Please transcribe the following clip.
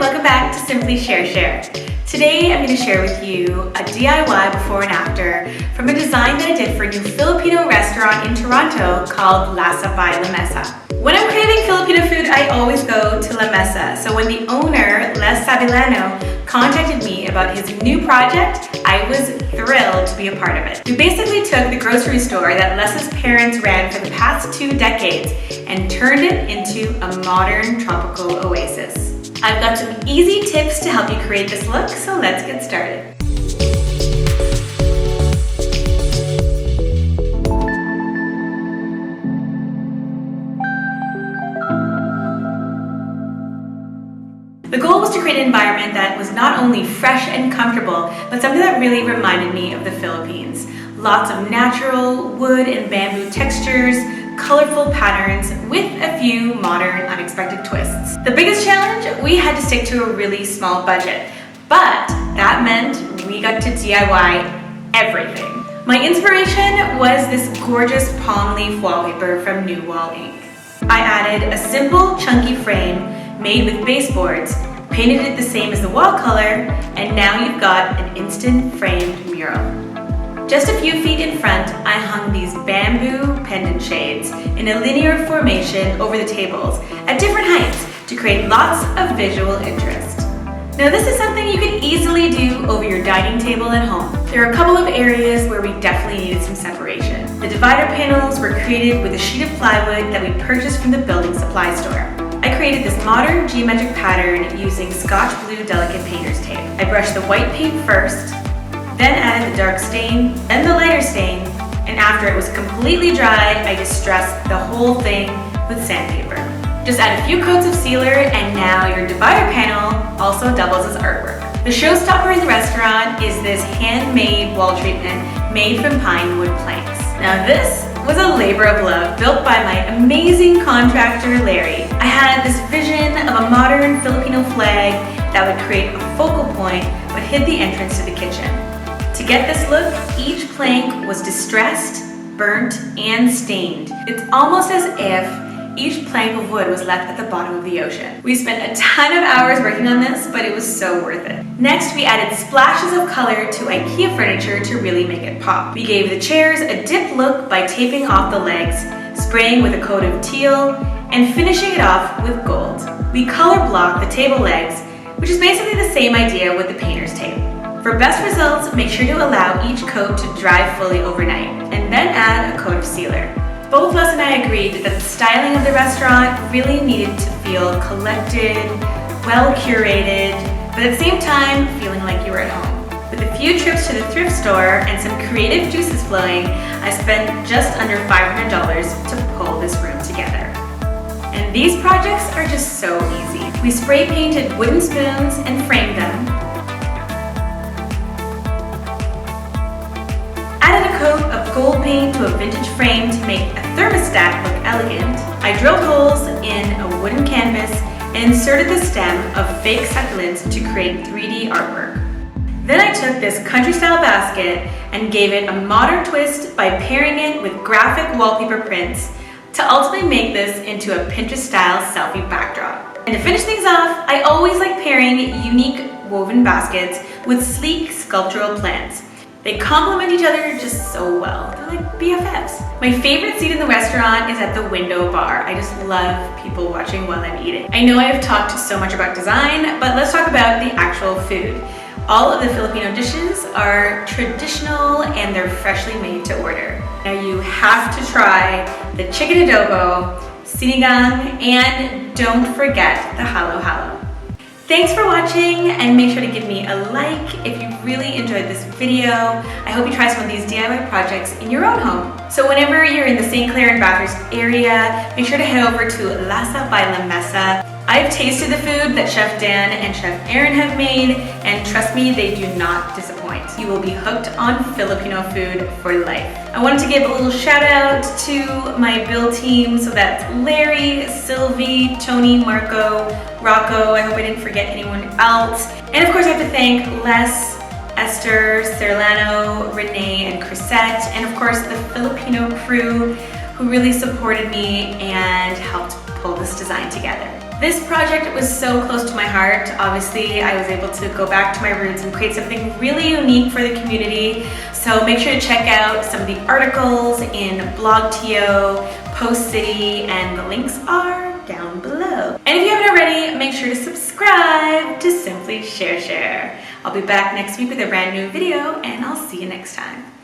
welcome back to Simply Share Share. Today I'm going to share with you a DIY before and after from a design that I did for a new Filipino restaurant in Toronto called LASA by LAMESA. When I'm craving Filipino food, I always go to La Mesa. So when the owner, Les Cirilano, contacted me about his new project, I was thrilled to be a part of it. We basically took the grocery store that Les's parents ran for the past 2 decades and turned it into a modern tropical oasis. I've got some easy tips to help you create this look, so let's get started. The goal was to create an environment that was not only fresh and comfortable, but something that really reminded me of the Philippines. Lots of natural wood and bamboo textures, colorful patterns, with a few modern, unexpected twists. The biggest challenge, we had to stick to a really small budget, but that meant we got to DIY everything. My inspiration was this gorgeous palm leaf wallpaper from New Wall Ink. I added a simple, chunky frame made with baseboards, painted it the same as the wall color, and now you've got an instant framed mural. Just a few feet in front, I hung these bamboo pendant shades in a linear formation over the tables at different heights to create lots of visual interest. Now this is something you could easily do over your dining table at home. There are a couple of areas where we definitely needed some separation. The divider panels were created with a sheet of plywood that we purchased from the building supply store. I created this modern geometric pattern using Scotch Blue Delicate Painter's Tape. I brushed the white paint first, then added the dark stain, then the lighter stain, and after it was completely dry, I distressed the whole thing with sandpaper. Just add a few coats of sealer and now your divider panel also doubles as artwork. The showstopper in the restaurant is this handmade wall treatment made from pine wood planks. Now this was a labor of love built by my amazing contractor, Larry. I had this vision of a modern Filipino flag that would create a focal point but hid the entrance to the kitchen. To get this look, each plank was distressed, burnt, and stained. It's almost as if each plank of wood was left at the bottom of the ocean. We spent a ton of hours working on this, but it was so worth it. Next, we added splashes of color to IKEA furniture to really make it pop. We gave the chairs a dip look by taping off the legs, spraying with a coat of teal, and finishing it off with gold. We color blocked the table legs, which is basically the same idea with the painter's tape. For best results, make sure to allow each coat to dry fully overnight, and then add a coat of sealer. Both Les and I agreed that the styling of the restaurant really needed to feel collected, well curated, but at the same time, feeling like you were at home. With a few trips to the thrift store and some creative juices flowing, I spent just under $500 to pull this room together. And these projects are just so easy. We spray painted wooden spoons and framed them, added a coat of gold paint to a vintage frame to make a thermostat look elegant. I drilled holes in a wooden canvas and inserted the stem of fake succulents to create 3D artwork. Then I took this country-style basket and gave it a modern twist by pairing it with graphic wallpaper prints to ultimately make this into a Pinterest-style selfie backdrop. And to finish things off, I always like pairing unique woven baskets with sleek sculptural plants. They complement each other just so well. They're like BFFs. My favorite seat in the restaurant is at the window bar. I just love people watching while I'm eating. I know I have talked so much about design, but let's talk about the actual food. All of the Filipino dishes are traditional and they're freshly made to order. Now you have to try the chicken adobo, sinigang, and don't forget the halo-halo. Thanks for watching, and make sure to give me a like if you really enjoyed this video. I hope you try some of these DIY projects in your own home. So whenever you're in the St. Clair and Bathurst area, make sure to head over to LASA by LAMESA. I've tasted the food that Chef Dan and Chef Aaron have made, and trust me, they do not disappoint. You will be hooked on Filipino food for life. I wanted to give a little shout out to my build team, so that's Larry, Silvi, Tony, Marco, Rocco. I hope I didn't forget anyone else. And of course I have to thank Les, Ester, Cirilano, Renee, and Krisette, and of course the Filipino crew who really supported me and helped pull this design together. This project was so close to my heart. Obviously, I was able to go back to my roots and create something really unique for the community. So make sure to check out some of the articles in BlogTO, Post City, and the links are down below. And if you haven't already, make sure to subscribe to Simply Share Share. I'll be back next week with a brand new video, and I'll see you next time.